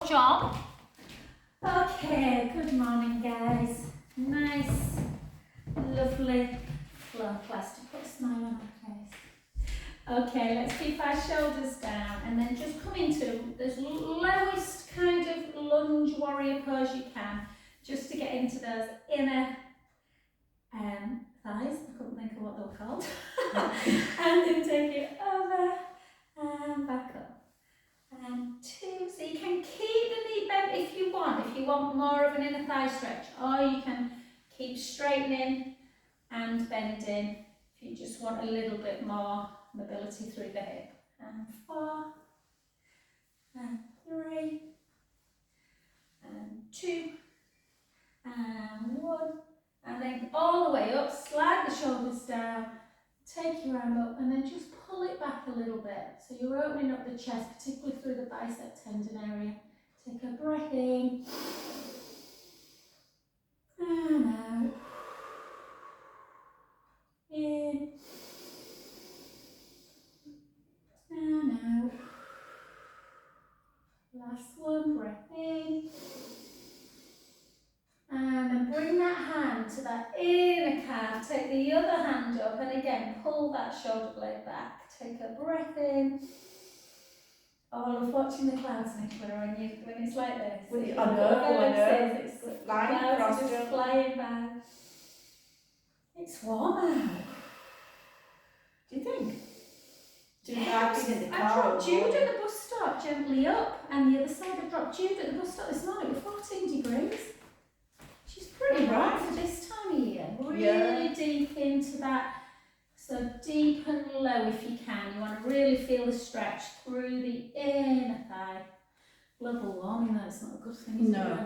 job. Okay, good morning guys. Nice, lovely flow class to put a smile on our face. Okay, let's keep our shoulders down and then just come into this lowest kind of lunge warrior pose you can, just to get into those inner thighs. I couldn't think of what they were called. And then take it over and back up. And 2, so you can keep the knee bent if you want more of an inner thigh stretch, or you can keep straightening and bending if you just want a little bit more mobility through the hip. And 4, and 3, and 2, and 1, and then all the way up, slide the shoulders down, take your arm up and then just pull it back a little bit. So you're opening up the chest, particularly through the bicep tendon area. Take a breath in and out. In and out. Last one, breath in. And then bring that hand to that inner calf. Take the other hand up and again pull that shoulder blade back. Take a breath in. Oh, I love watching the clouds, Nicola, when it's like this. I know. It's the flying clouds across are just flying by. It's warm out. Do you think? I dropped Jude at the bus stop gently up, and the other side I dropped Jude at the bus stop this morning with 14 degrees. She's pretty hot for this time of year. Really deep into that. So deep and low if you can. You want to really feel the stretch through the inner thigh. Global warming though, it's not a good thing, is it really?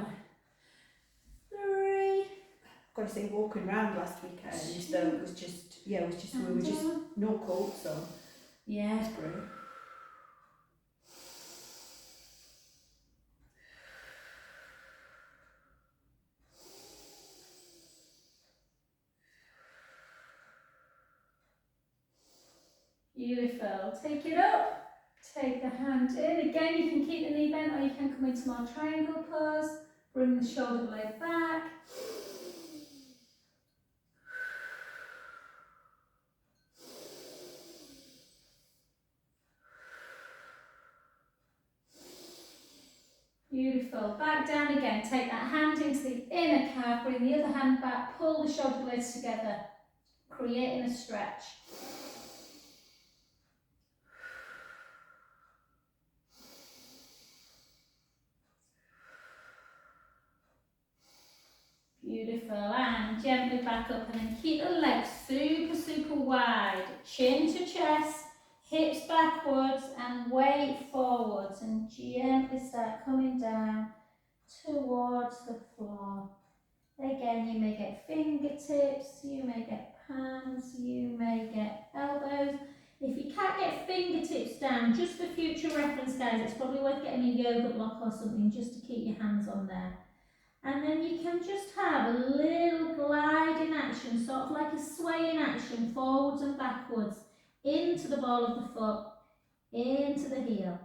3. I've got to say, walking around last weekend, though, was just, we were just no cold, so. Yeah. It's brilliant. Beautiful. Take it up. Take the hand in. Again, you can keep the knee bent or you can come into more triangle pose. Bring the shoulder blade back. Beautiful. Back down again. Take that hand into the inner calf. Bring the other hand back. Pull the shoulder blades together, creating a stretch. Beautiful, and gently back up and then keep the legs super, super wide. Chin to chest, hips backwards and weight forwards, and gently start coming down towards the floor. Again, you may get fingertips, you may get palms, you may get elbows. If you can't get fingertips down, just for future reference guys, it's probably worth getting a yoga block or something just to keep your hands on there. And then you can just have a little gliding action, sort of like a swaying action, forwards and backwards, into the ball of the foot, into the heel,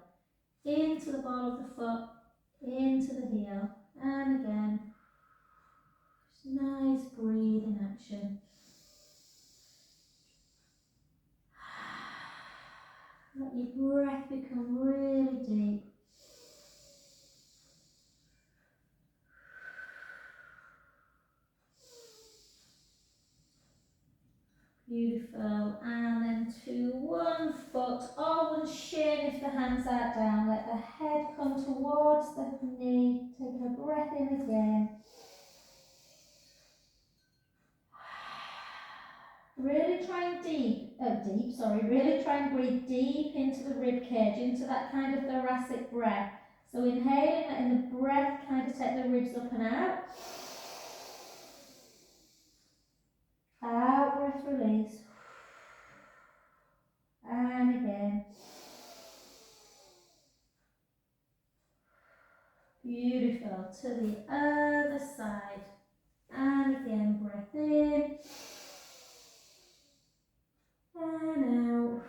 into the ball of the foot, into the heel, and again, just nice breathing action. Let your breath become really deep. Beautiful, and then to one foot or one shin if the hands are down. Let the head come towards the knee. Take a breath in again. Really try and really try and breathe deep into the rib cage, into that kind of thoracic breath. So inhaling, letting the breath kind of take the ribs up and out. Out, breath release. And again. Beautiful. To the other side. And again, breath in. And out.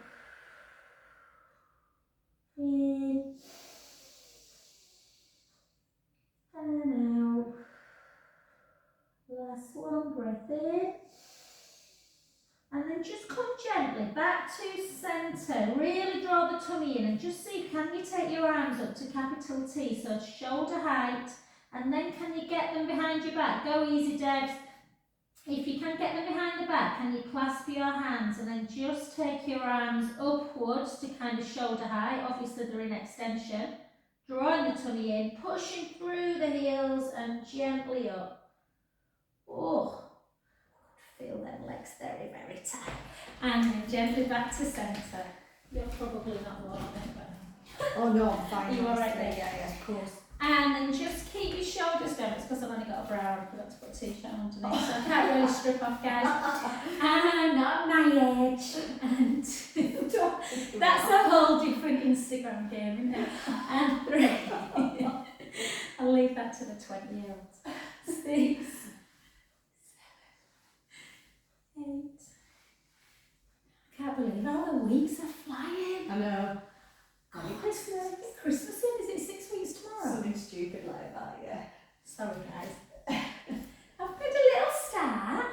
In. And out. Last one, breath in. And then just come gently back to centre. Really draw the tummy in and just see, can you take your arms up to capital T, so shoulder height, and then can you get them behind your back? Go easy, Debs. If you can get them behind the back, can you clasp your hands and then just take your arms upwards to kind of shoulder height? Obviously they're in extension. Drawing the tummy in, pushing through the heels and gently up. Oh. Feel them legs very, very tight. And then gently back to centre. You're probably not warm then, but... Oh no, I'm fine. You all right there? Yeah, of course. And then just keep your shoulders down. It's because I've only got a bra and I forgot to put a t-shirt underneath, so I can't really strip off, guys. And not my age. And that's a whole different Instagram game, isn't it? And 3. I'll leave that to the 20-year-olds. 6. 8. I can't believe how the weeks are flying. I know. God, Christmas in, is it 6 weeks tomorrow? Something stupid like that, yeah. Sorry guys. I've put a little star.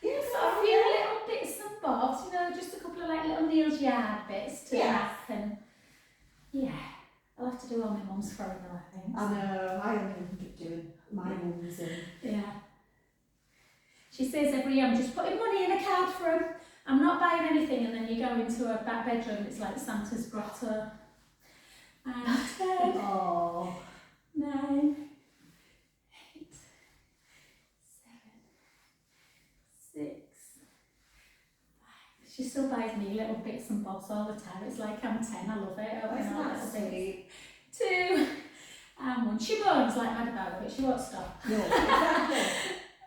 Yes, Got a few little bits and bobs, you know, just a couple of like little Neil's Yard bits to wrap, and yeah, I'll have to do all my mum's throwing away things. I know, I only end up doing my ones and... Yeah. She says every year, I'm just putting money in a card for him. I'm not buying anything, and then you go into a back bedroom, it's like Santa's grotto. And 10, Oh. 9, 8, 7, 6, 5. She still buys me little bits and bobs all the time. It's like I'm 10, I love it. Isn't that sweet? 2, and 1. She moans like mad about it, she won't stop. No, exactly.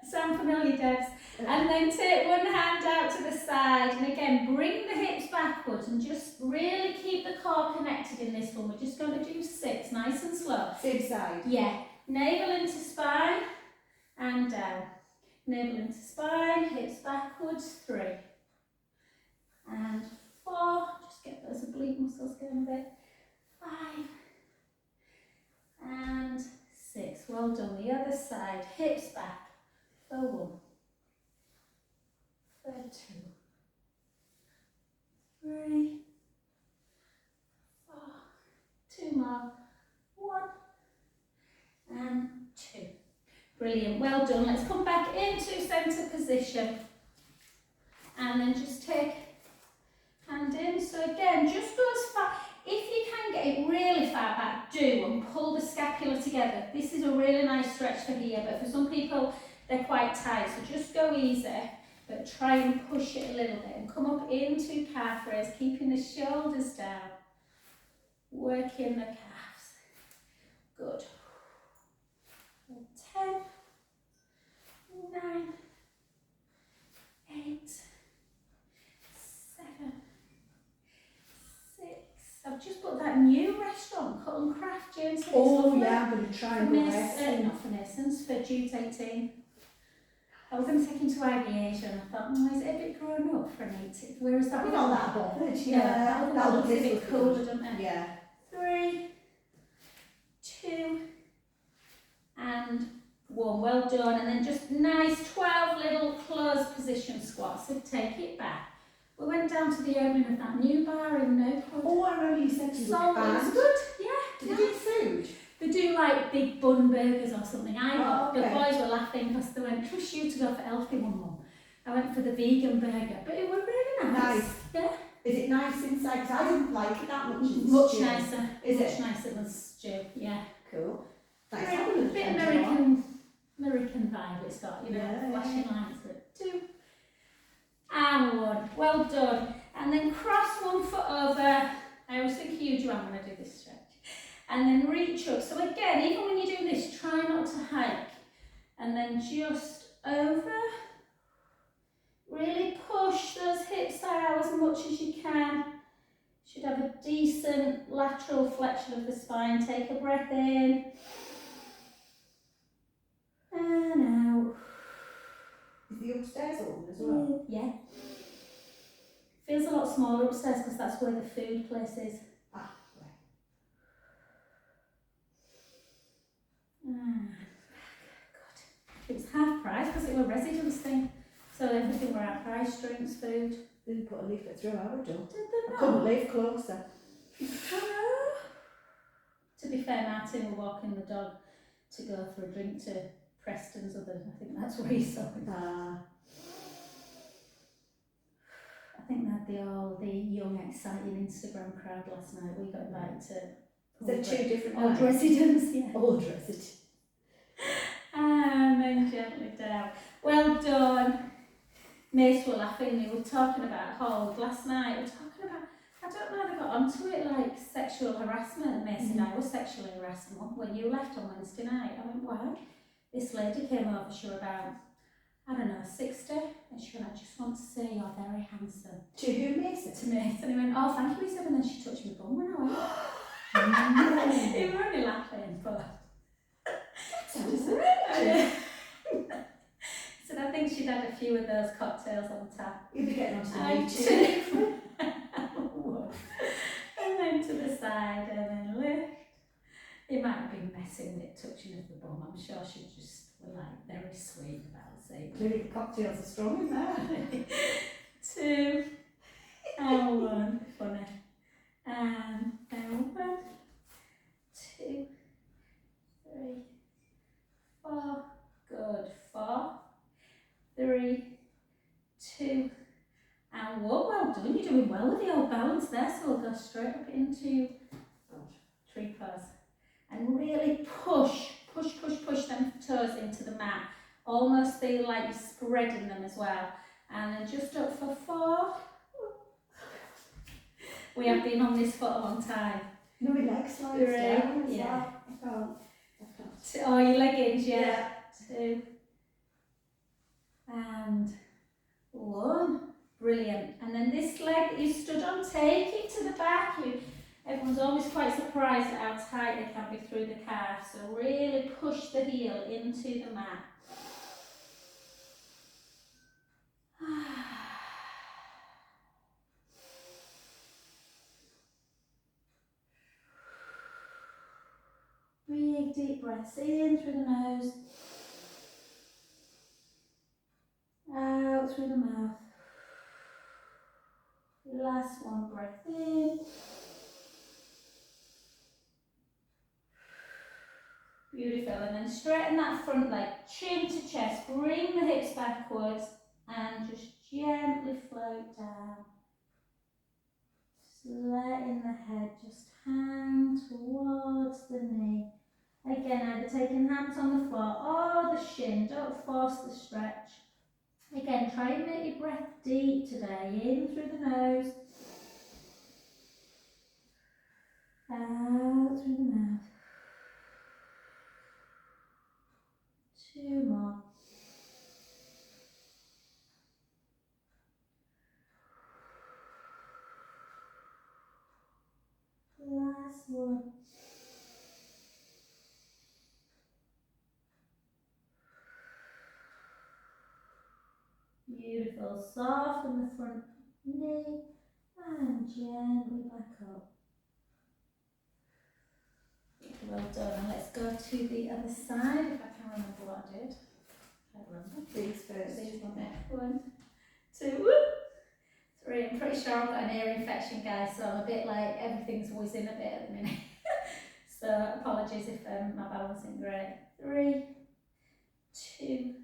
Sound familiar, Debs? And then take one hand out to the side, and again bring the hips backwards and just really keep the core connected in this one. We're just going to do 6, nice and slow. Same side. Yeah, navel into spine and down. Navel into spine, hips backwards, 3. And 4, just get those oblique muscles going a bit. 5. And 6, well done. The other side, hips back. For 1, for 2, 3, 4, 2 more, 1 and 2. Brilliant, well done. Let's come back into centre position and then just take hand in. So again, just go as far, if you can get it really far back, do, and pull the scapula together. This is a really nice stretch for here, but for some people they're quite tight, so just go easy, but try and push it a little bit and come up into calf raise, keeping the shoulders down, working the calves. Good. 10, 9, 8, 7, 6. I've just put that new restaurant, Cut and Craft, James. Oh yeah, I'm going to try and go there. Not for Nelson's, for June 18. I was going to take him to aviation and I thought, is it a bit grown up for an 18? Where is that? I'm not that bothered, Yeah, that looks a bit good. cooler, doesn't it? Yeah. 3, 2, and 1. Well done. And then just nice 12 little closed position squats. So take it back. We went down to the opening of that new bar in No Code. Oh, I remember you said you So looked it was bad. good, yeah. Did they do food? They do like big bun burgers or something. Oh, okay. The boys were laughing because they went, trust you to go for healthy one, Mum. I went for the vegan burger, but it was really nice. Nice. Yeah. Is it nice inside? Because I didn't like it that much. Much stew. nicer. Is much it? nicer than stew, yeah. Cool. Nice. Very- Have a look bit then, American vibe it's got, you know, Yeah. flashing lights. 2 and 1. Well done. And then cross one foot over. I always think you, Joanne, when I do this stretch. And then reach up. So again, even when you do this, try not to hike. And then just over. Really push those hips out as much as you can. Should have a decent lateral flexion of the spine. Take a breath in. And out. Is the upstairs open as well? Yeah. Feels a lot smaller upstairs because that's where the food place is. Ah, right. It was half price because it was a residence thing. So everything were at price, drinks, food. They didn't put a leaflet through, I would do. Did they I not? couldn't live closer. Hello. To be fair, Martin were walking the dog to go for a drink to Preston's other, I think that's where he saw him. I think they had the young, exciting Instagram crowd last night. We got invited to Is there two different old nights? residents, yeah. Old resident. And then gently down. Well done. Mace were laughing, they were talking about hold last night. We were talking about, I don't know, they got onto it like sexual harassment. Mace and I were sexually harassed when you left on Wednesday night. I went, why? This lady came over, she was about, I don't know, 60, and she went, I just want to say you're very handsome. To who, Mason? To Mace. And he went, oh, thank you, he said, and then she touched my bum when I went. He were only laughing, but... That's So I think she'd had a few of those cocktails on tap. You'll be getting onto the And meat too. and then to the side and then lift. It might have been messing with it, touching of the bum. I'm sure she just was like very sweet about saying. Clearly the cocktails are strong in there. 2 and 1. Funny. And then 1, 2, 3, 4. Good. 4, 3, 2, and 1. Well done. You're doing well with the old balance there. So we'll go straight up into tree pose. And really push them toes into the mat. Almost feel like you're spreading them as well. And then just up for 4. We have been on this for a long time. No, my leg slides 3, down as yeah. well. I can't. Oh, your leggings, yeah. 2 and 1. Brilliant. And then this leg that you stood on, take it to the back. Everyone's always quite surprised at how tight they can be through the calf. So really push the heel into the mat. Big deep breaths in through the nose, out through the mouth. Last one, breath in. Beautiful, and then straighten that front leg, chin to chest, bring the hips backwards and just gently float down. Just letting the head just hang towards the knee. Again, either taking hands on the floor or the shin, don't force the stretch. Again, try and make your breath deep today, in through the nose, out through the mouth. 2 more. Last one. Beautiful. Soften the front knee and gently back up. Well done. And let's go to the other side if I can remember what I did. I remember. These first. These one there. 1, 2, 3. I'm pretty sure I've got an ear infection, guys, so I'm a bit like everything's whizzing a bit at the minute. So apologies if my balance isn't great. 3, 2,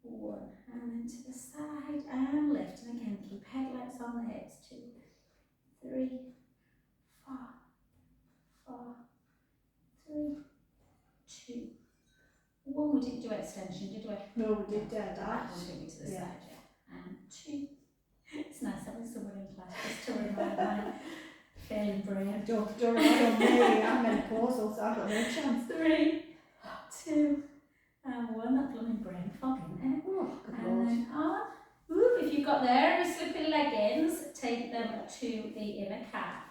1. And then to the side and lift. And again, keep head legs on the hips. 2, 3, 4, 4, 3, 2, 1. We didn't do extension, did we? No, we did That that. one didn't we to the Yeah. side, yeah. And 2. It's nice having someone in class just to remind my failing brain. Don't rely on me, I'm menopausal, so I've got no chance. 3, 2, and 1. That blooming brain fog, isn't it? Oh, good And lord. then on. Ooh, if you've got there any slipping leggings, take them to the inner calf.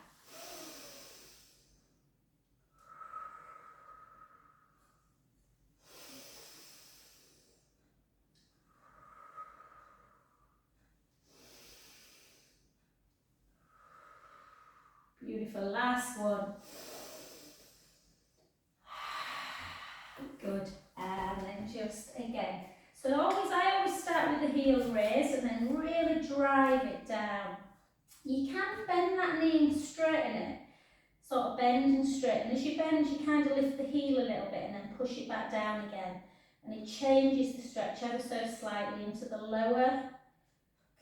Beautiful. Last one. Good. And then then just again. So I always start with the heel raise and then really drive it down. You can bend that knee and straighten it. Sort of bend and straighten. As you bend, you kind of lift the heel a little bit and then push it back down again. And it changes the stretch ever so slightly into the lower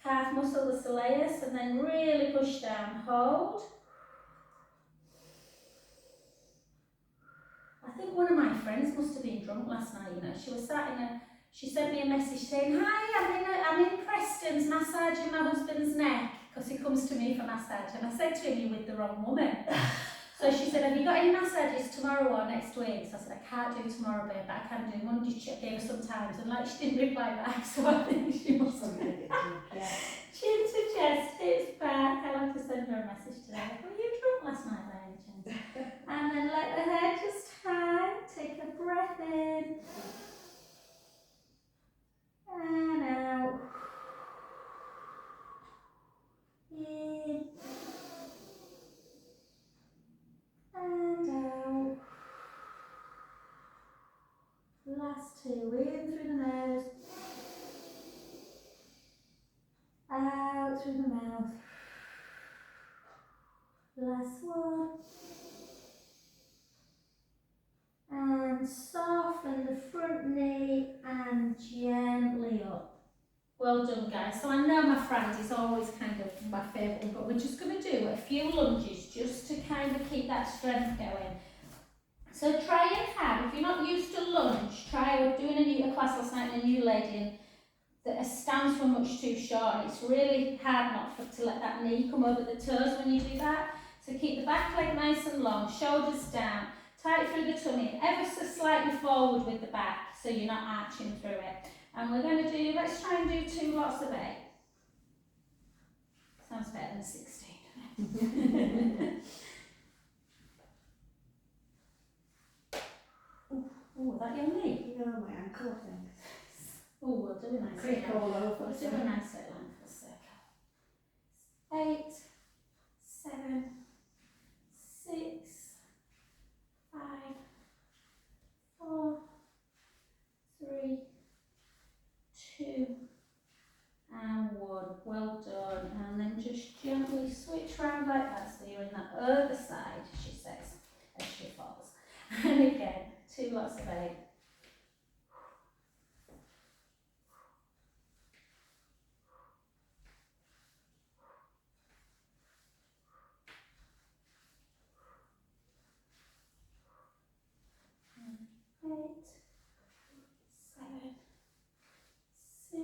calf muscle, the soleus, and then really push down, hold. I think one of my friends must have been drunk last night, you know. She sent me a message saying, "Hi, I'm in Preston's massaging my husband's neck," because he comes to me for massage. And I said to him, "You're with the wrong woman." So she said, "Have you got any massages tomorrow or next week?" So I said, "I can't do tomorrow, babe, but I can do Monday." She gave her some times, and like she didn't reply back, so I think she must have been chin to chest, hips back. I'll have to send her a message today. Were you drunk last night by any chance? And then let the head just hang. Take a breath in. And out. In. And out. Last two. In through the nose. Out through the mouth. Last one. And soften the front knee and gently up. Well done, guys. So I know my front is always kind of my favourite, but we're just going to do a few lunges just to kind of keep that strength going. So try and have, if you're not used to lunge, try doing a class last night in a new lady, and the stance were much too short, and it's really hard not to let that knee come over the toes when you do that. So keep the back leg nice and long, shoulders down, tight through the tummy, ever so slightly forward with the back, so you're not arching through it. And we're going to do, let's try and do 2 lots of 8. Sounds better than 16, doesn't it? Oh, that your knee? No, my ankle, I think. Oh, we'll do a nice Creak all over. We'll do a nice line for a circle. 8, 7, 6, 5, 4, 3, 2, and 1. Well done. And then just gently switch round like that so you're in that other side, she says, as she falls. And again, 2 lots of 8. Eight, 7, 6,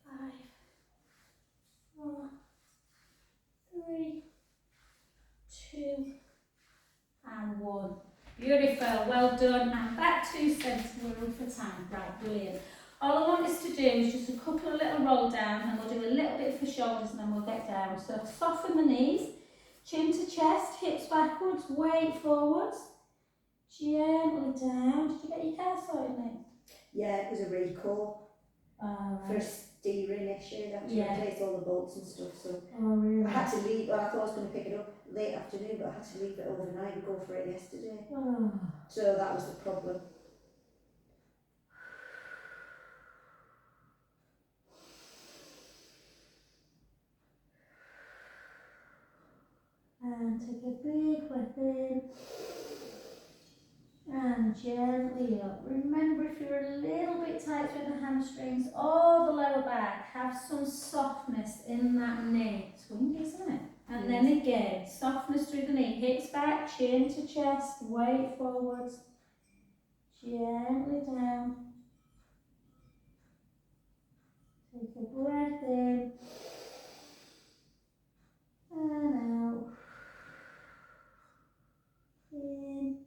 5, 4, 3, 2, and 1. Beautiful, well done. And back to centre, we're in for time. Right, brilliant. All I want us to do is just a couple of little roll downs, and we'll do a little bit for shoulders and then we'll get down. So soften the knees, chin to chest, hips backwards, weight forwards. Gently down. Did you get your car sorted, mate? Yeah, it was a recall for a steering issue. That was to replace all the bolts and stuff. So I had to leave. Well, I thought I was going to pick it up late afternoon, but I had to leave it overnight and go for it yesterday. So that was the problem. And take a big breath in. And gently up. Remember, if you're a little bit tight through the hamstrings or the lower back, have some softness in that knee. It's windy, isn't it? And then again, softness through the knee. Hips back, chin to chest, weight forwards. Gently down. Take a breath in. And out. In.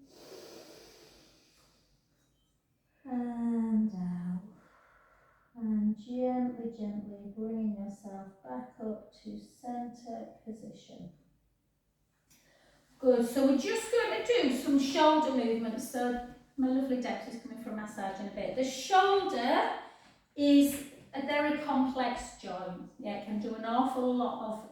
And out. And gently, gently bringing yourself back up to centre position. Good, so we're just going to do some shoulder movements. So my lovely Debs is coming for a massage in a bit. The shoulder is a very complex joint. Yeah, it can do an awful lot of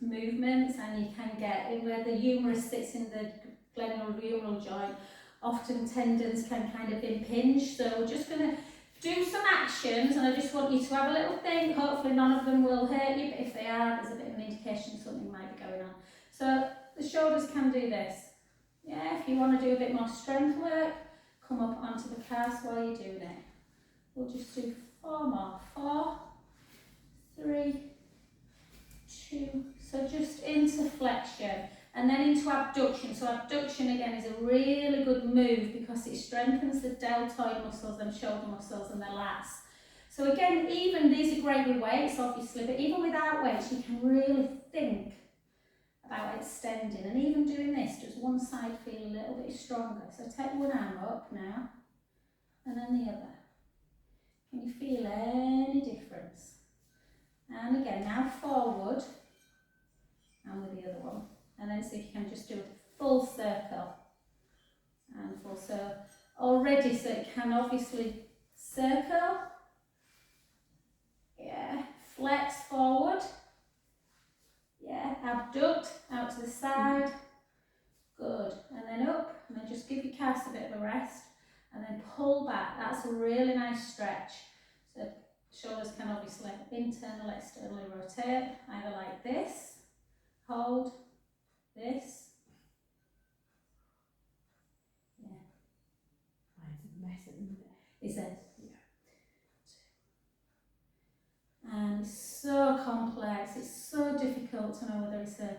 movements, and you can get where the humerus sits in the glenohumeral joint. often tendons can kind of impinge. So we're just going to do some actions, and I just want you to have a little think. Hopefully none of them will hurt you, but if they are, there's a bit of an indication something might be going on. So the shoulders can do this. Yeah, if you want to do a bit more strength work, come up onto the calves while you're doing it. We'll just do 4 more. 4, 3, 2. So just into flexion and then into abduction. So abduction again is a really good move because it strengthens the deltoid muscles and shoulder muscles and the lats. So again, even these are great with weights obviously, but even without weights you can really think about extending, and even doing this, does one side feel a little bit stronger? So take one arm up now, and then the other. Can you feel any difference? And again, now forward, and with the other one. And then see if you can just do a full circle, and full circle. Already, so it can obviously circle, yeah, flex forward, yeah, abduct out to the side. Good, and then up, and then just give your calves a bit of a rest, and then pull back. That's a really nice stretch. So shoulders can obviously internal, externally rotate, either like this, hold, this. Yeah. Mine's a mess, isn't it? Is it? Yeah. And it's so complex, it's so difficult to know whether it's a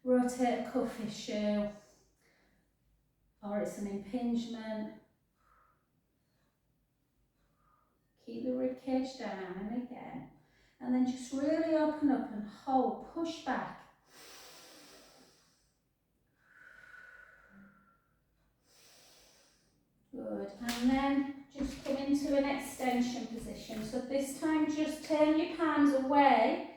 rotator cuff issue or it's an impingement. Keep the rib cage down and again, and then just really open up and hold, push back. Good, and then just come into an extension position. So this time just turn your palms away,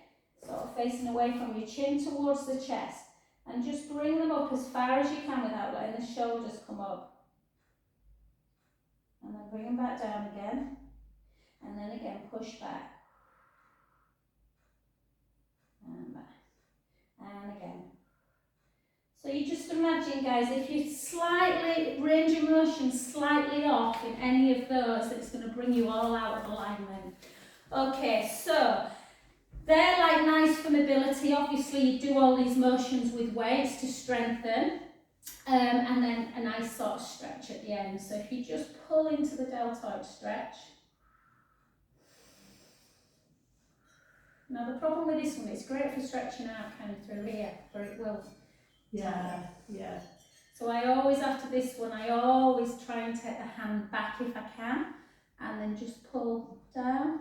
sort of facing away from your chin towards the chest, and just bring them up as far as you can without letting the shoulders come up. And then bring them back down again. And then again, push back. And back. And again. So you just imagine, guys, if you slightly, range of motion slightly off in any of those, it's going to bring you all out of alignment. Okay, so they're like nice for mobility. Obviously, you do all these motions with weights to strengthen. And then a nice sort of stretch at the end. So if you just pull into the deltoid stretch. Now the problem with this one, it's great for stretching out kind of through here, but it will. Yeah. So I always, after this one, I always try and take the hand back if I can, and then just pull down,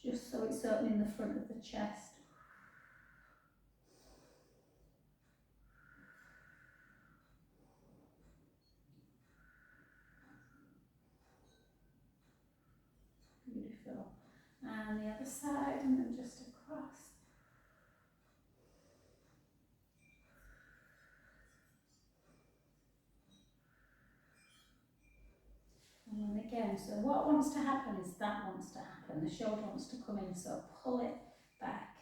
just so it's opening the front of the chest. Beautiful. And the other side, and then just across. And then again, so what wants to happen is that wants to happen. The shoulder wants to come in, so pull it back.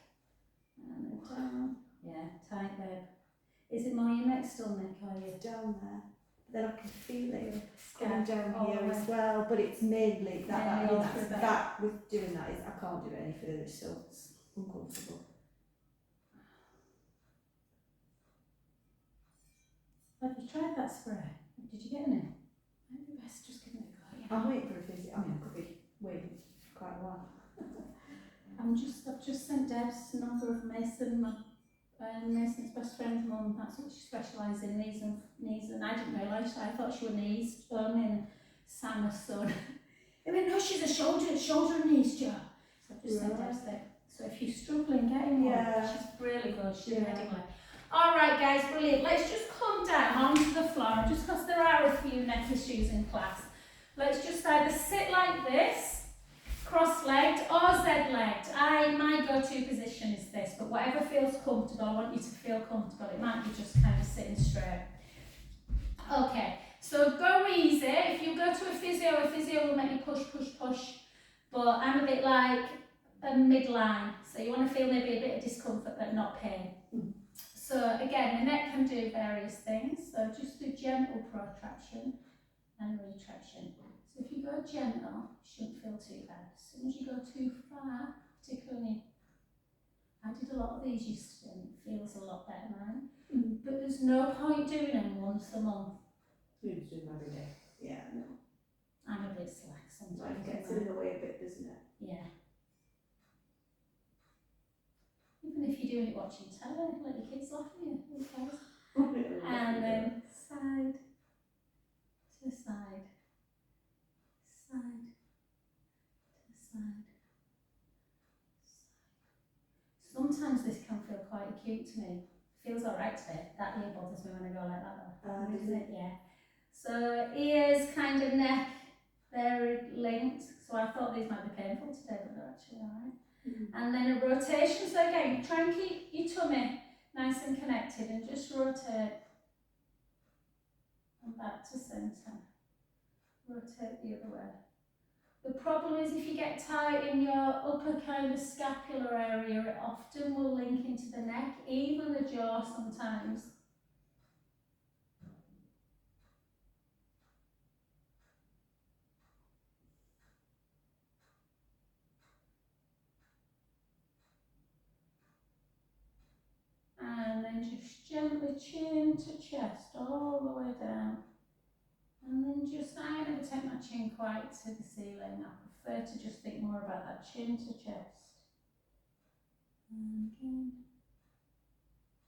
And then down. Yeah, tight there. Is it more your neck still, Nick, or you? It's down there. Then I can feel it coming Yeah, down all here the way. as well, but it's mainly that, Mainly all through that's there. that with doing that is I can't do it any further, so it's uncomfortable. Have you tried that spray? Did you get any? Might be best just giving it a go. Yeah. I'm waiting for a visit. I mean, I could be waiting quite a while. I've just sent Deb's number of Mason, Mason's best friend's mum. That's what she specialises in, knees, and I didn't realise. I thought she was knees only, and Sam, her son. He went, no, she's a shoulder and knees, Joe. So I've just sent Deb's there. So if you're struggling getting one, she's really good. She's ready. All right, guys, brilliant. Let's just come down onto the floor, just because there are a few neck issues in class. Let's just either sit like this, cross-legged or Z-legged. My go-to position is this, but whatever feels comfortable, I want you to feel comfortable. It might be just kind of sitting straight. Okay, so go easy. If you go to a physio will make you push, but I'm a bit like a midline, so you want to feel maybe a bit of discomfort but not pain. So again, the neck can do various things. So just do gentle protraction and retraction. So if you go gentle, you shouldn't feel too bad. As soon as you go too far, particularly, I did a lot of these yesterday and it feels a lot better now. But there's no point doing them once a month. You just do them every day. Yeah, no. I'm a bit slack sometimes. Life gets in the way a bit, doesn't it? Yeah. Even if you're doing it watching telly, let your kids laugh at you. Who cares? And then side to side, side to side. Sometimes this can feel quite acute to me. Feels alright today. That ear bothers me when I go like that though. Doesn't it? Yeah. So ears, kind of neck, they're linked. So I thought these might be painful today, but they're actually alright. And then a rotation. So again, try and keep your tummy nice and connected and just rotate. And back to centre. Rotate the other way. The problem is if you get tight in your upper kind of scapular area, it often will link into the neck, even the jaw sometimes. And then just gently chin to chest all the way down. And then just, I never take my chin quite to the ceiling. I prefer to just think more about that chin to chest. And again.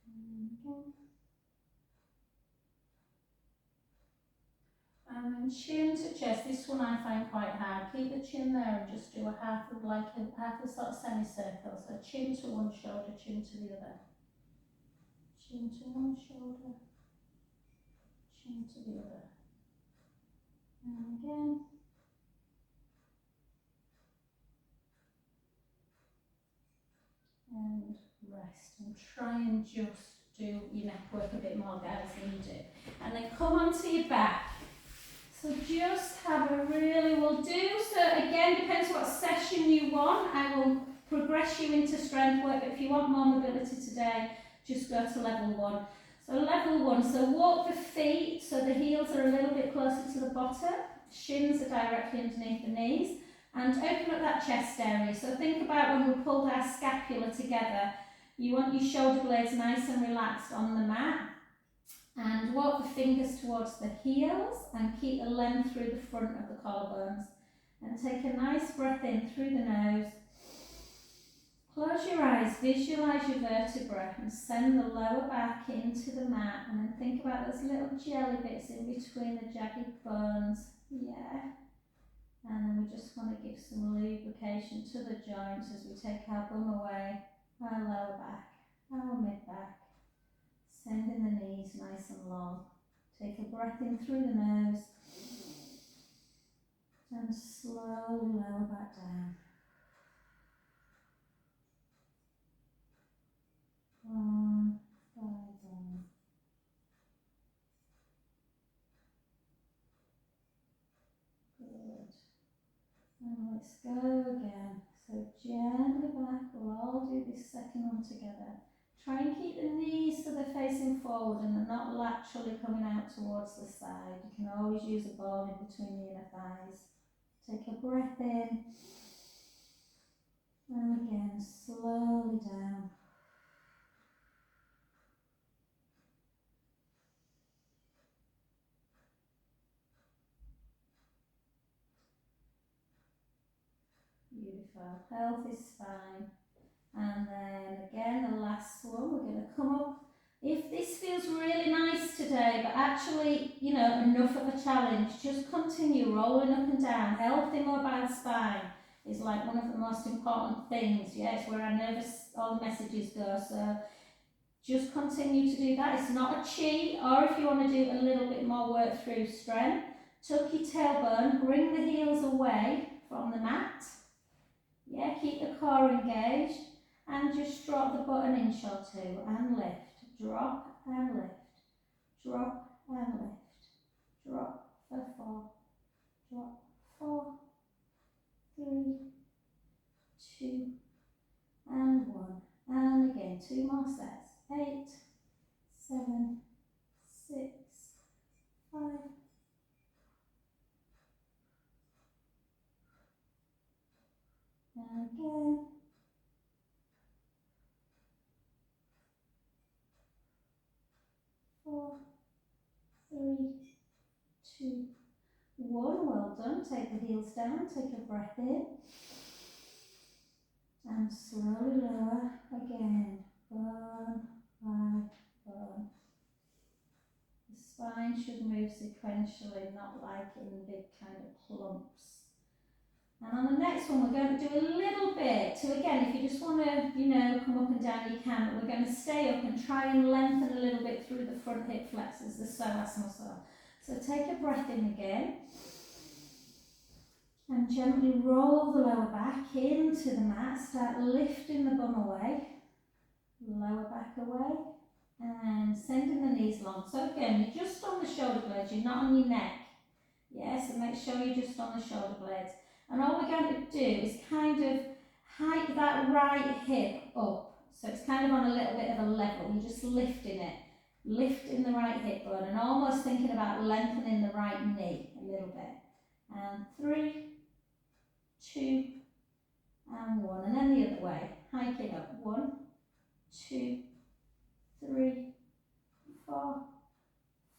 And again. And then chin to chest. This one I find quite hard. Keep the chin there and just do a half a sort of semicircle. So chin to one shoulder, chin to the other. Chin to one shoulder, chin to the other. And again. And rest. And try and just do your neck work a bit more, guys, than you do. And then come onto your back. So just have a really, we'll do, so again, depends what session you want. I will progress you into strength work, but if you want more mobility today, just go to level 1. So level 1, so walk the feet, so the heels are a little bit closer to the bottom, shins are directly underneath the knees, and open up that chest area. So think about when we pulled our scapula together, you want your shoulder blades nice and relaxed on the mat. And walk the fingers towards the heels and keep the length through the front of the collarbones. And take a nice breath in through the nose. Close your eyes, visualise your vertebra and send the lower back into the mat. And then think about those little jelly bits in between the jagged bones. Yeah. And then we just want to give some lubrication to the joints as we take our bum away, our lower back, our mid back. Sending the knees nice and long. Take a breath in through the nose and slowly lower back down. 1, 5 down. Good. And let's go again. So gently back. We'll all do this second one together. Try and keep the knees so they're facing forward and they're not laterally coming out towards the side. You can always use a ball in between the inner thighs. Take a breath in. And again, slowly down. Beautiful. Healthy spine. And then again, the last one, we're going to come up. If this feels really nice today, but actually, you know, enough of a challenge, just continue rolling up and down. Healthy mobile spine is like one of the most important things. Yeah, it's where our nervous, all the messages go. So just continue to do that. It's not a cheat, or if you want to do a little bit more work through strength, tuck your tailbone, bring the heels away from the mat. Yeah, keep the core engaged. And just drop the butt an inch or two and lift, drop and lift, drop and lift, drop for 4, drop 4, 3, 2 and 1. And again, 2 more sets, 8, And again. 4, 3, 2, 1. Well done. Take the heels down. Take a breath in. And slowly lower again. Burn, right, burn. The spine should move sequentially, not like in big kind of clumps. And on the next one, we're going to do a little bit. So again, if you just want to, come up and down, you can. But we're going to stay up and try and lengthen a little bit through the front hip flexors, the psoas muscle. So take a breath in again. And gently roll the lower back into the mat. Start lifting the bum away. Lower back away. And sending the knees long. So again, you're just on the shoulder blades, you're not on your neck. Yeah, so make sure you're just on the shoulder blades. And all we're going to do is kind of hike that right hip up. So it's kind of on a little bit of a level. You're just lifting it. Lifting the right hip bone and almost thinking about lengthening the right knee a little bit. And 3, 2, and 1. And then the other way. Hike it up. 1, 2, 3, 4,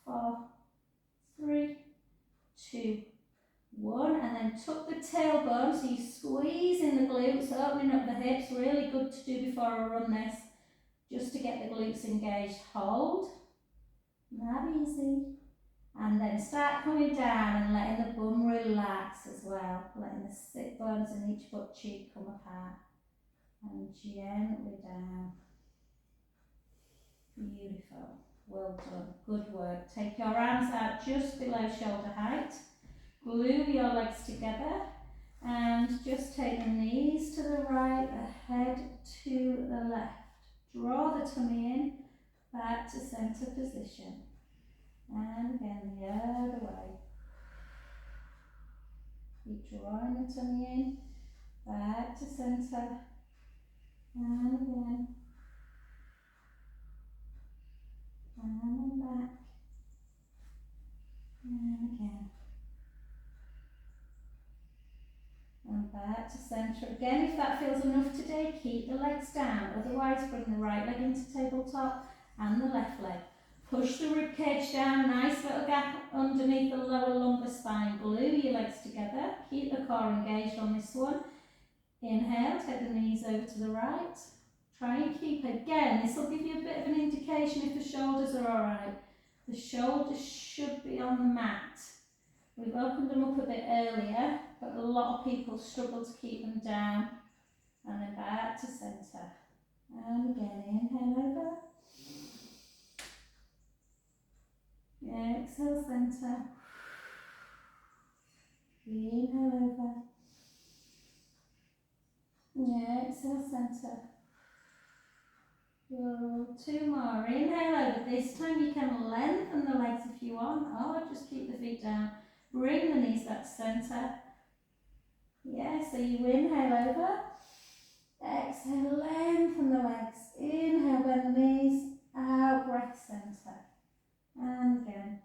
4, 3, 2, 1. And then tuck the tailbone, so you're squeezing the glutes, opening up the hips. Really good to do before I run this, just to get the glutes engaged. Hold. Not easy. And then start coming down and letting the bum relax as well. Letting the sit bones in each butt cheek come apart. And gently down. Beautiful. Well done. Good work. Take your arms out just below shoulder height. Glue your legs together. And just take the knees to the right, the head to the left. Draw the tummy in, back to centre position. And again, the other way. Keep drawing the tummy in, back to centre. And again. And back. And again. And back to centre. Again, if that feels enough today, keep the legs down. Otherwise, bring the right leg into tabletop and the left leg. Push the rib cage down, nice little gap underneath the lower lumbar spine. Glue your legs together. Keep the core engaged on this one. Inhale, take the knees over to the right. Try and keep it. Again, this will give you a bit of an indication if the shoulders are alright. The shoulders should be on the mat. We've opened them up a bit earlier, but a lot of people struggle to keep them down. And then back to centre. And again, inhale over. Exhale, centre. Inhale over. Exhale, centre. Good. 2 more. Inhale over. This time you can lengthen the legs if you want, or just keep the feet down. Bring the knees back to centre. So you inhale over. Exhale, lengthen the legs. Inhale, bend the knees. Out, breath, centre. And again.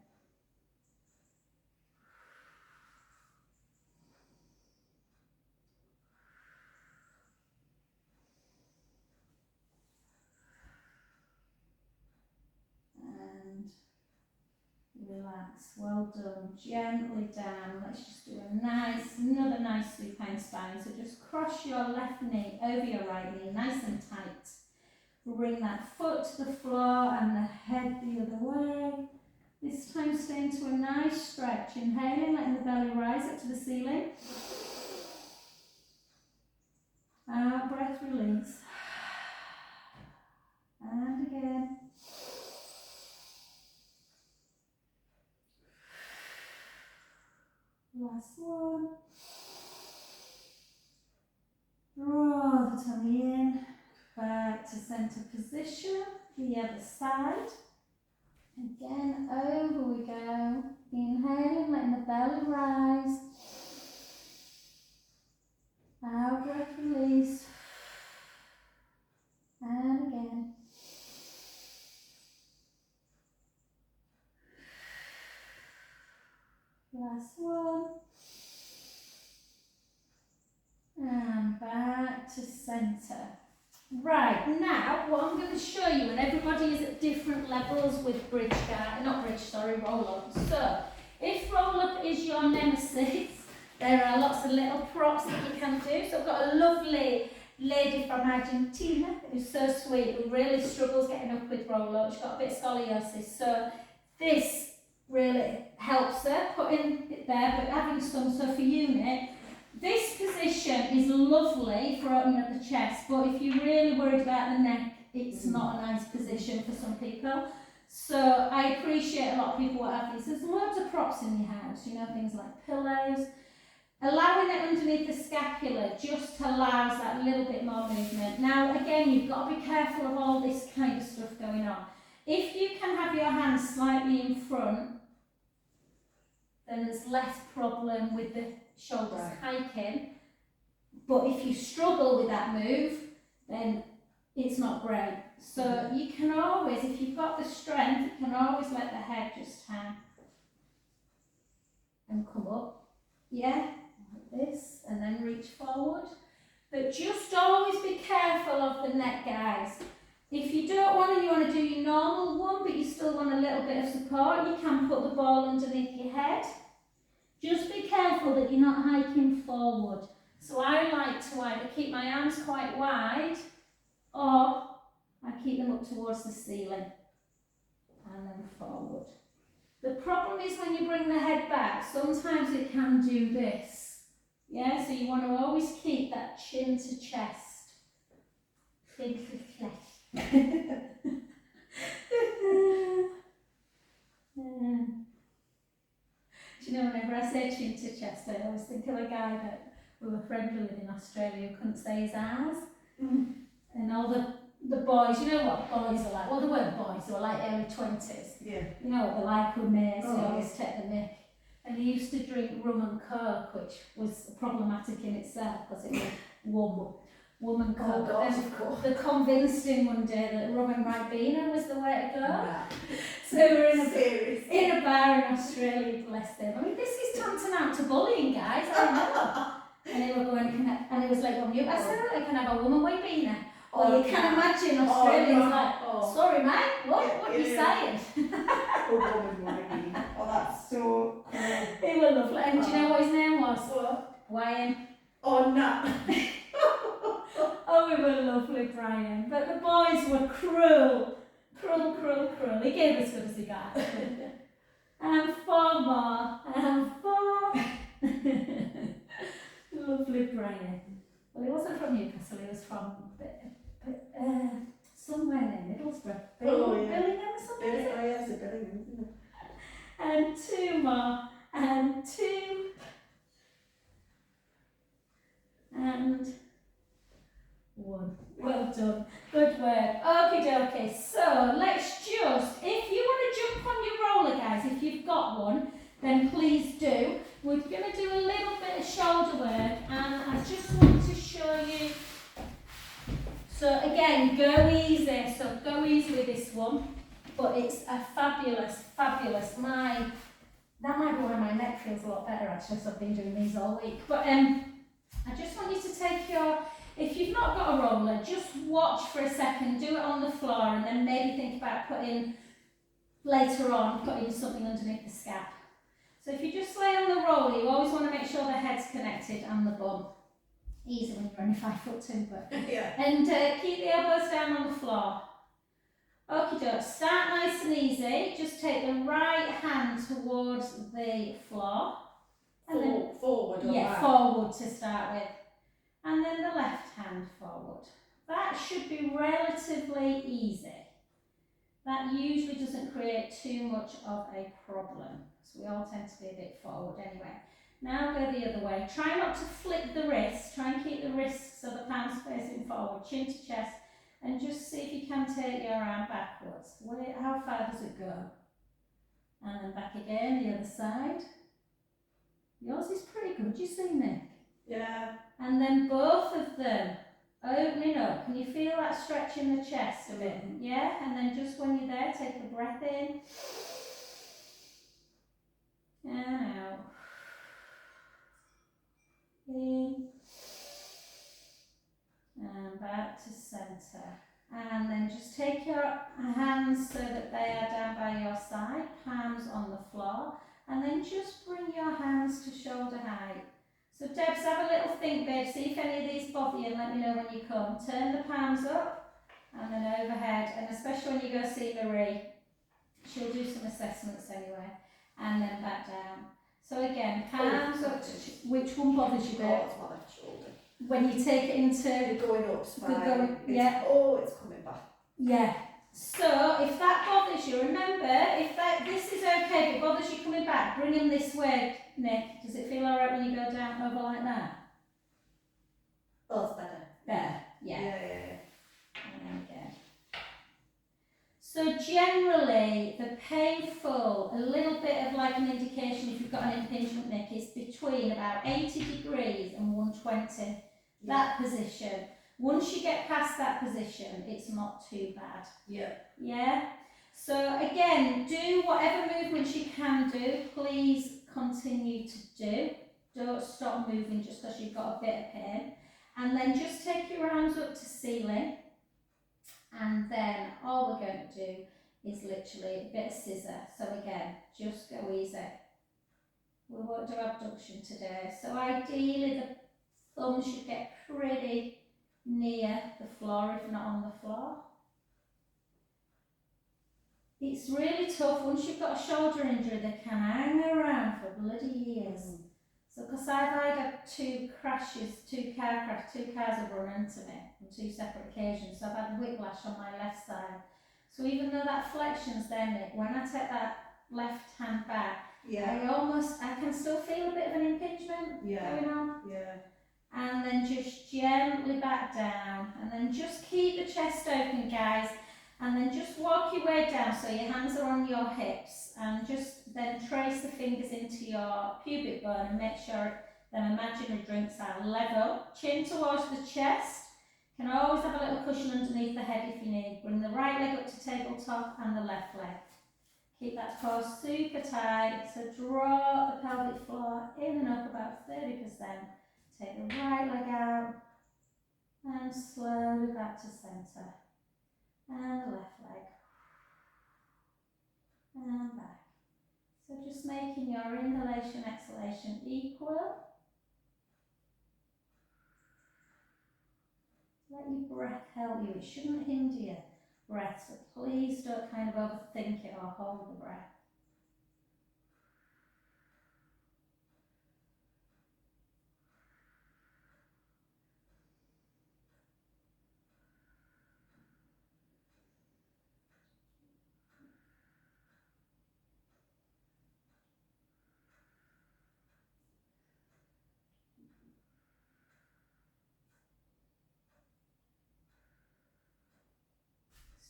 And relax. Well done. Gently down. Let's just do another nice supine spine. So just cross your left knee over your right knee, nice and tight. Bring that foot to the floor and the head the other way. This time stay into a nice stretch. Inhaling, letting the belly rise up to the ceiling. Out, breath, release. And again. Last one. Draw the tummy in. Back to centre position. The other side. Again, over we go. Inhaling, letting the belly rise. Out, breath, release. And again. Last one. And back. back to centre. Right, now what I'm going to show you, and everybody is at different levels with roll-up. So, if roll-up is your nemesis, there are lots of little props that you can do. So I've got a lovely lady from Argentina who's so sweet, who really struggles getting up with roll-up. She's got a bit of scoliosis, so this really helps her, putting it there, but having some, so for you, Nick, this position is lovely for opening up the chest, but if you're really worried about the neck, it's not a nice position for some people. So I appreciate a lot of people what have these. There's loads of props in your house, you know, things like pillows. Allowing it underneath the scapula just allows that little bit more movement. Now again, you've got to be careful of all this kind of stuff going on. If you can have your hands slightly in front, then there's less problem with the shoulders hiking. But if you struggle with that move, then it's not great. So you can always, if you've got the strength, you can always let the head just hang and come up. Yeah, like this, and then reach forward. But just always be careful of the neck, guys. If you don't want and you want to do your normal one, but you still want a little bit of support, you can put the ball underneath your head. Just be careful that you're not hiking forward. So I like to either keep my arms quite wide, or I keep them up towards the ceiling, and then forward. The problem is when you bring the head back, sometimes it can do this. Yeah, so you want to always keep that chin to chest. Chin to chest. Do you know, whenever I say chin to chest, I always think of a guy that we were friendly with in Australia who couldn't say his R's. And all the boys, you know what boys are like? Well, they weren't boys, they were like early 20s. Yeah. You know what they're like with mates, they always take the mick. And he used to drink rum and coke, which was problematic in itself because it was woman coke. Oh God, of course. They convinced him one day that rum and ribena was the way to go. Nah. So we were in a bar in Australia, bless them. I mean, this is tantamount to bullying, guys, I know. And they were going, and it was like, well, you I said, I can have a woman ribena. Well, you can imagine Australians sorry mate, what are you saying? Oh, that's so cool. They were lovely. And do you know what his name was? What? Wayne. Oh, no. Oh, we were lovely, Brian. But the boys were cruel. Cruel. He gave us good cigar. And 4 more. And 4. Lovely Brian. Well, he wasn't from Newcastle, he was from somewhere near Middlesbrough. Billingham or something? Yes, Billingham. And 2 more. And 2. And 1. Well done. Good work. Okay. So let's just, if you want to jump on your roller, guys, if you've got one, then please do. We're going to do a little bit of shoulder work, and I just want to show you. So again, go easy. So go easy with this one. But it's a fabulous. That might be why my neck feels a lot better actually, so I've been doing these all week. But I just want you to take your, if you've not got a roller, just watch for a second, do it on the floor, and then maybe think about putting something underneath the scap. So if you just lay on the roller, you always want to make sure the head's connected and the bum. Easy when you're only 5'2", but yeah. And keep the elbows down on the floor. Okie doke, start nice and easy. Just take the right hand towards the floor. And then forward or back? Forward to start with. And then the left hand forward. That should be relatively easy. That usually doesn't create too much of a problem. So we all tend to be a bit forward anyway. Now go the other way. Try not to flip the wrist. Try and keep the wrists so the palms facing forward, chin to chest. And just see if you can take your arm backwards. How far does it go? And then back again, the other side. Yours is pretty good, you see, Nick? Yeah. And then both of them opening up. Can you feel that stretch in the chest a bit? Yeah? And then just when you're there, take a breath in. And out. In. centre. And then just take your hands so that they are down by your side, palms on the floor, and then just bring your hands to shoulder height. So Debs, have a little think, babe, see if any of these bother you and let me know when you come. Turn the palms up and then overhead, and especially when you go see Marie, she'll do some assessments anyway, and then back down. So again, palms up, which one bothers you, babe? Oh, my left shoulder. When you take it into... The going up spine. Yeah. Oh, it's coming back. Yeah. So if that bothers you, remember, if this is okay, but it bothers you coming back, bring him this way, Nick. Does it feel alright when you go down over like that? Oh, it's better. Better, yeah. Yeah. And then again. So generally, the painful, a little bit of like an indication if you've got an impingement, Nick, is between about 80 degrees and 120, that position. Once you get past that position, it's not too bad. Yeah. Yeah? So again, do whatever movements you can do. Please continue to do. Don't stop moving just because you've got a bit of pain. And then just take your arms up to ceiling. And then all we're going to do is literally a bit of scissor. So again, just go easy. We won't do abduction today. So ideally the thumb should get pretty near the floor, if not on the floor. It's really tough once you've got a shoulder injury, they can hang around for bloody years. So because I've had two car crashes, two cars have run into me on two separate occasions, so I've had whiplash on my left side. So even though that flexion's there, Nick, when I take that left hand back, I can still feel a bit of an impingement going on. Yeah. And then just gently back down, and then just keep the chest open, guys, and then just walk your way down so your hands are on your hips, and just then trace the fingers into your pubic bone and make sure them imaginary drinks are level, chin towards the chest. Can always have a little cushion underneath the head if you need. Bring the right leg up to tabletop and the left leg. Keep that core super tight, so draw the pelvic floor in and up about 30%. Take the right leg out and slowly back to centre. And the left leg. And back. So just making your inhalation, exhalation equal. Let your breath help you. It shouldn't hinder your breath, so please don't kind of overthink it or hold the breath.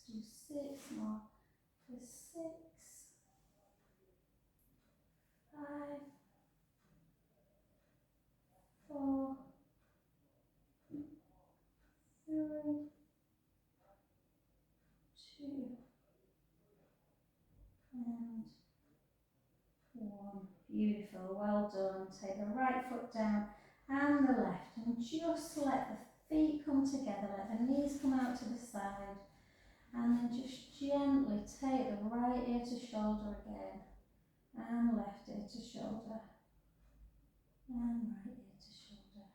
Do 6 more. For 6, 5, 4, 3, 2, and 1. Beautiful, well done. Take the right foot down and the left, and just let the feet come together, let the knees come out to the side. And then just gently take the right ear to shoulder again, and left ear to shoulder, and right ear to shoulder.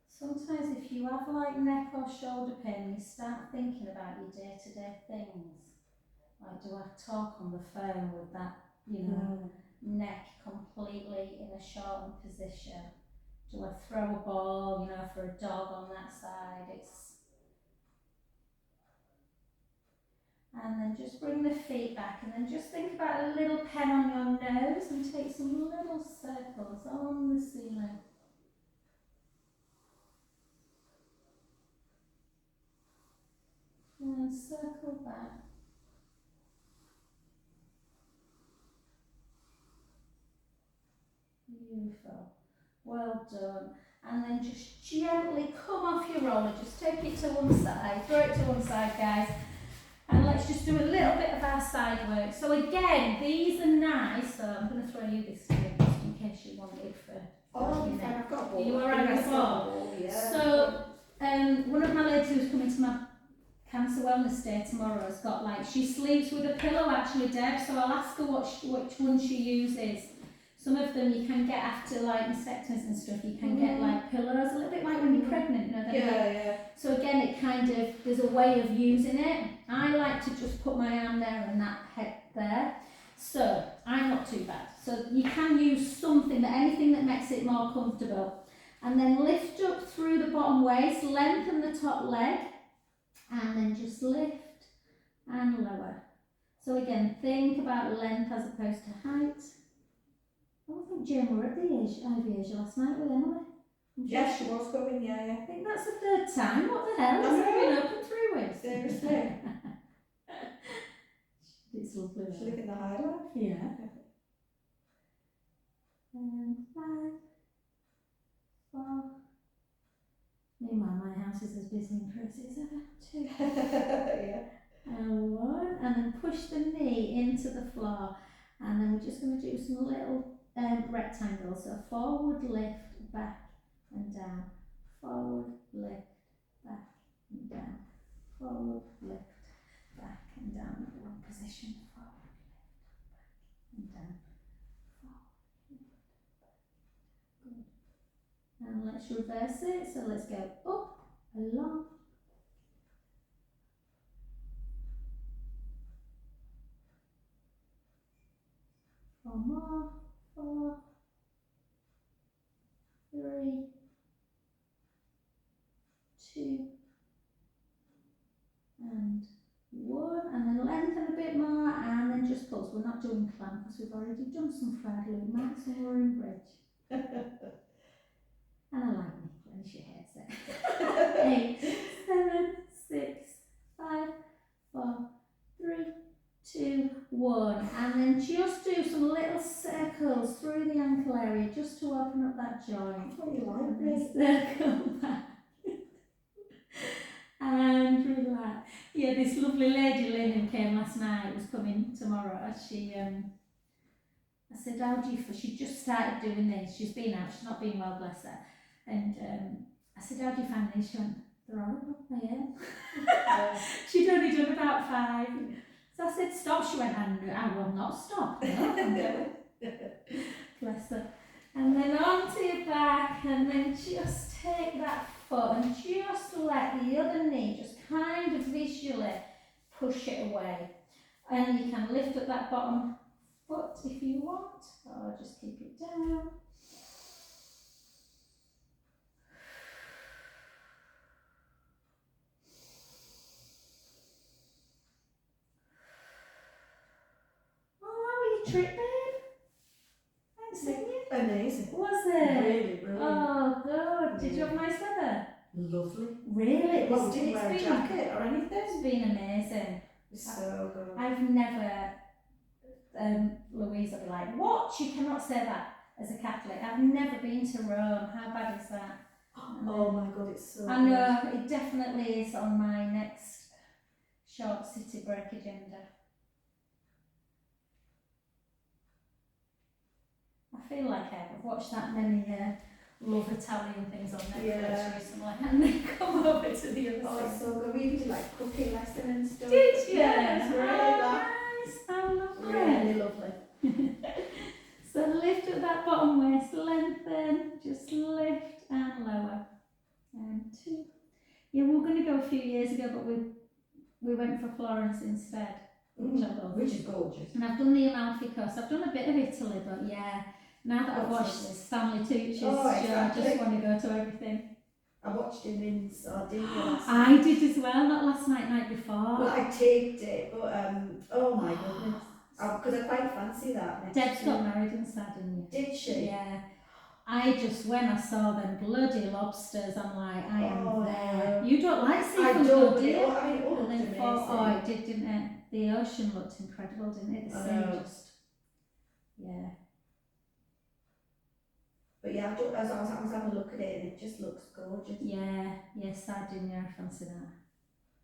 Sometimes if you have like neck or shoulder pain, you start thinking about your day-to-day things. Like, do I talk on the phone with that, neck completely in a shortened position? Do I throw a ball, for a dog on that side? And then just bring the feet back, and then just think about a little pen on your nose and take some little circles on the ceiling. And circle back. Beautiful. Well done. And then just gently come off your roller. Just take it to one side. Throw it to one side, guys. And let's just do a little bit of our side work. So again, these are nice. So I'm going to throw you this here just in case you want it for... Oh, I've got a ball. Are you alright with the ball? Yeah. So one of my ladies who's Cancer Wellness Day tomorrow has got like, she sleeps with a pillow actually, Deb, so I'll ask her which one she uses. Some of them you can get after like mastectomies and stuff, you can get like pillows, a little bit like when you're pregnant, you know. Yeah. So again, it kind of, there's a way of using it. I like to just put my arm there and that head there. So I'm not too bad. So you can use something, anything that makes it more comfortable. And then lift up through the bottom waist, lengthen the top leg, and then just lift and lower. So again, think about length as opposed to height. Oh, I think Jane were at the Asia last night with Emily. Yes, she was going, yeah. I think that's the third time. What the hell? Has it been open 3 weeks? Seriously. It's lovely. She's living the high life. Yeah. 5, 4. Meanwhile, my house is as busy and crazy as ever. 2. Yeah. And 1. And then push the knee into the floor. And then we're just going to do some little rectangles. So forward, lift, back and down. Forward, lift, back and down. Forward, lift, back and down. One position. Forward, lift, back and down. Good. And let's reverse it. So let's go up, along. One more. 4, 3, 2, and 1. And then lengthen a bit more, and then just pulse. We're not doing clamp because we've already done some fragile marks and we're in bridge. And I like Nicola, and she hates it. 8, 7, 6, 5, 4, 3, 2, 1. And then just do some little circles through the ankle area just to open up that joint. Oh, you like me. Circle back. And relax. Yeah, this lovely lady, Lynn, who came last night, was coming tomorrow. She, I said, how do you feel? She just started doing this. She's been out, she's not been well, bless her. And I said, how do you find these? She went, they're horrible. I am. She'd only done about 5. So I said, stop. She went, I will not stop. No, bless her. And then onto your back, and then just take that foot and just let the other knee just kind of visually push it away. And you can lift up that bottom foot if you want, or just keep it down. Oh, how were your trip, babe? Amazing. Was it? Really brilliant. Oh, good. Did you have nice weather? Lovely. Really? Well, didn't wear a jacket or anything. It's been amazing. It's so good. I've never, Louise will be like, what? You cannot say that as a Catholic. I've never been to Rome. How bad is that? Oh my God, it's so I know, it definitely is on my next short city break agenda. I feel like I've watched that many Love Italian things on Netflix recently, and then come over to the other Oh, side. it's so good. We even did like cooking lesson and stuff. Did you? Yeah, it's really nice. How lovely. really lovely. So lift up that bottom waist, lengthen, just lift and lower. And 2. Yeah, we were going to go a few years ago, but we went for Florence instead, which I love. Which is gorgeous. And I've done the Amalfi Coast. I've done a bit of Italy, but yeah, now that I've watched Stanley Tucci's show, I just want to go to everything. I watched him in Sardinia last I night. did as well, not last night before. Well, I taped it, but oh my goodness. Because I quite fancy that. Deb's got married in Sardinia. Did she? Yeah. I just, when I saw them bloody lobsters, I'm like, I am there. No. You don't like I seafood, don't, do you? I mean, it all And looked then amazing. oh, it did, didn't it? The ocean looked incredible, didn't it? The sea just, yeah. But yeah, I was having a look at it and it just looks gorgeous. Yeah, Sardinia, I fancy that.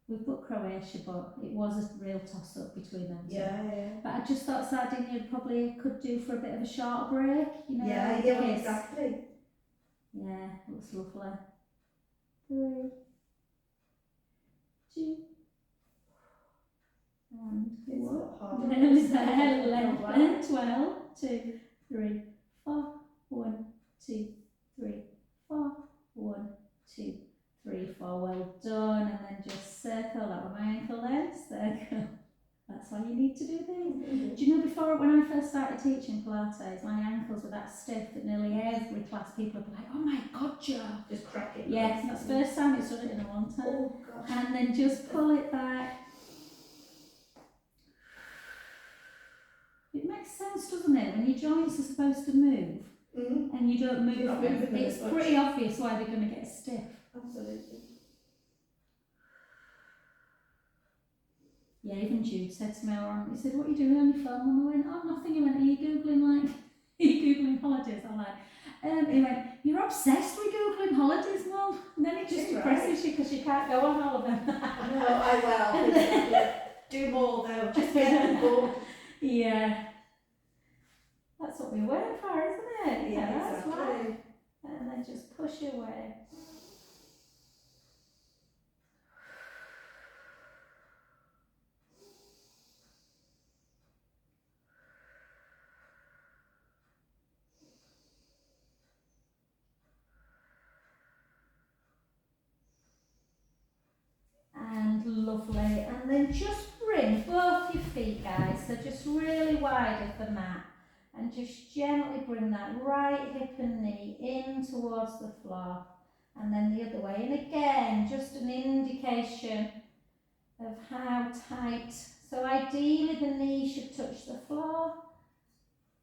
We've booked Croatia, but it was a real toss-up between them two. Yeah. But I just thought Sardinia probably could do for a bit of a short break, you know. Yeah, well, exactly. Yeah, looks lovely. 3, 2, And It's a lot harder. belly there, lengthen, 12, 2, 3, 4, 1, 2, 3, 4, 1, 2, 3, 4, well done, and then just circle, that with my ankle then, circle. That's why you need to do these. Do you know, before, when I first started teaching Pilates, my ankles were that stiff that nearly every class people would be like, oh my God, Jo. Just crack it. Yes, that's the first time it's done it in a long time. Oh gosh. And then just pull it back. It makes sense, doesn't it? When your joints are supposed to move and you don't move You're not them, moving them it's as much. pretty obvious why they're going to get stiff. Absolutely. Yeah, even Jude said to me, he said, what are you doing on your phone? And I went, oh, nothing. He went, are you Googling, like, are you Googling holidays? I'm like, he went, you're obsessed with Googling holidays, Mum. And then it just depresses you because you can't go on all of them. No, I will. Exactly. Do more though, just get them bored. Yeah. That's what we work for, isn't it? Yeah, that's exactly. why. And then just push away. And lovely. And then just bring both your feet, guys, so just really wide of the mat. And just gently bring that right hip and knee in towards the floor. And then the other way. And again, just an indication of how tight. So ideally the knee should touch the floor.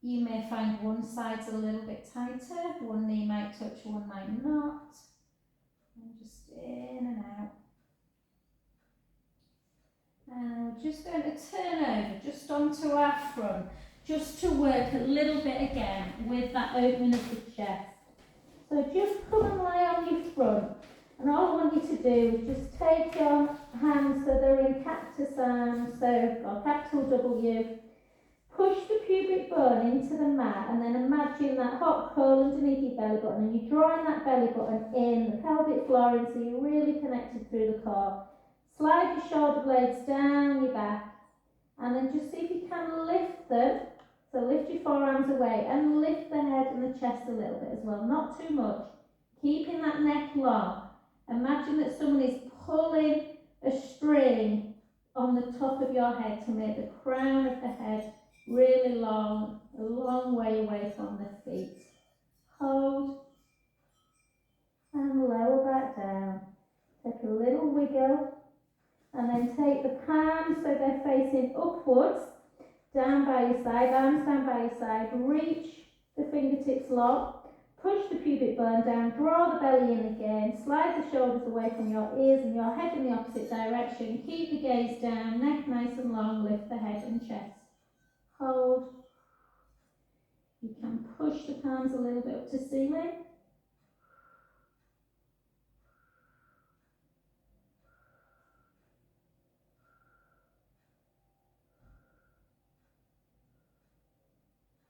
You may find one side's a little bit tighter. One knee might touch, one might not. And just in and out. And we're just going to turn over just onto our front, just to work a little bit again with that opening of the chest. So just come and lie on your front, and all I want you to do is just take your hands so they're in cactus arms, or capital W, push the pubic bone into the mat, and then imagine that hot coal underneath your belly button, and you're drawing that belly button in, the pelvic floor in, so you're really connected through the core. Slide your shoulder blades down your back, and then just see if you can lift them. So lift your forearms away and lift the head and the chest a little bit as well, not too much. Keeping that neck long. Imagine that someone is pulling a string on the top of your head to make the crown of the head really long, a long way away from the feet. Hold and lower back down. Take a little wiggle. And then take the palms so they're facing upwards, down by your side, arms down by your side, reach the fingertips long, push the pubic bone down, draw the belly in again, slide the shoulders away from your ears and your head in the opposite direction, keep the gaze down, neck nice and long, lift the head and chest. Hold. You can push the palms a little bit up to ceiling.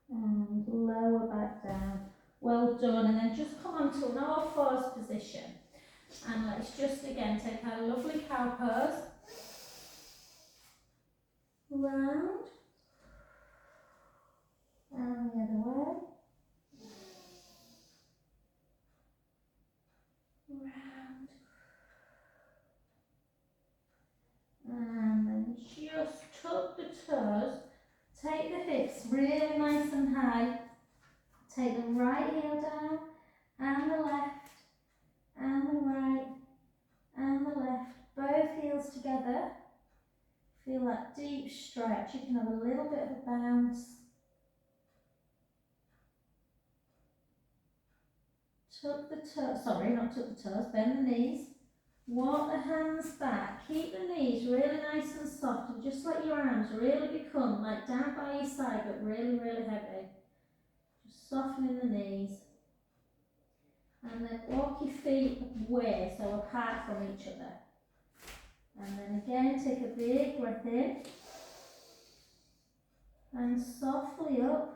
And lower back down. Well done. And then just come onto an all fours position. And let's just again take our lovely cow pose. Round. And the other way. Round. And then just tuck the toes. Take the hips really nice and high. Take the right heel down, and the left, and the right, and the left. Both heels together. Feel that deep stretch. You can have a little bit of a bounce. Tuck the toes, sorry, not tuck the toes, bend the knees. Walk the hands back. Keep the knees really nice and soft, and just let your arms really become like down by your side, but really, really heavy. Just softening the knees. And then walk your feet away, so apart from each other. And then again, take a big breath in. And softly up.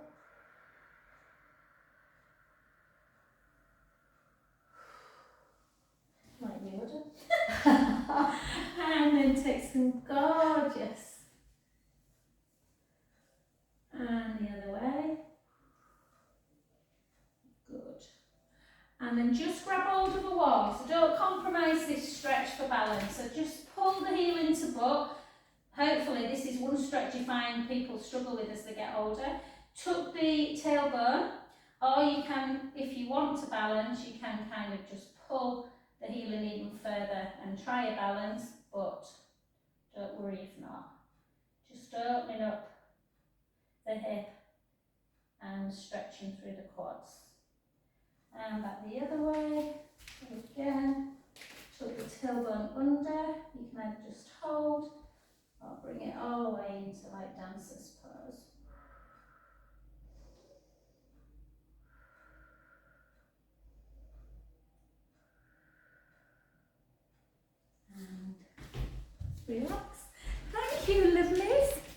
Like you would. And then take some gorgeous And then just grab hold of the wall. So don't compromise this stretch for balance. So just pull the heel into butt. Hopefully this is one stretch you find people struggle with as they get older. Tuck the tailbone, or you can, if you want to balance, you can kind of just pull the heel in even further and try a balance, but don't worry if not. Just opening up the hip and stretching through the quads. And back the other way, again, tuck the tailbone under, you can either just hold or bring it all the way into like dancer's pose. And relax. Thank you, lovelies.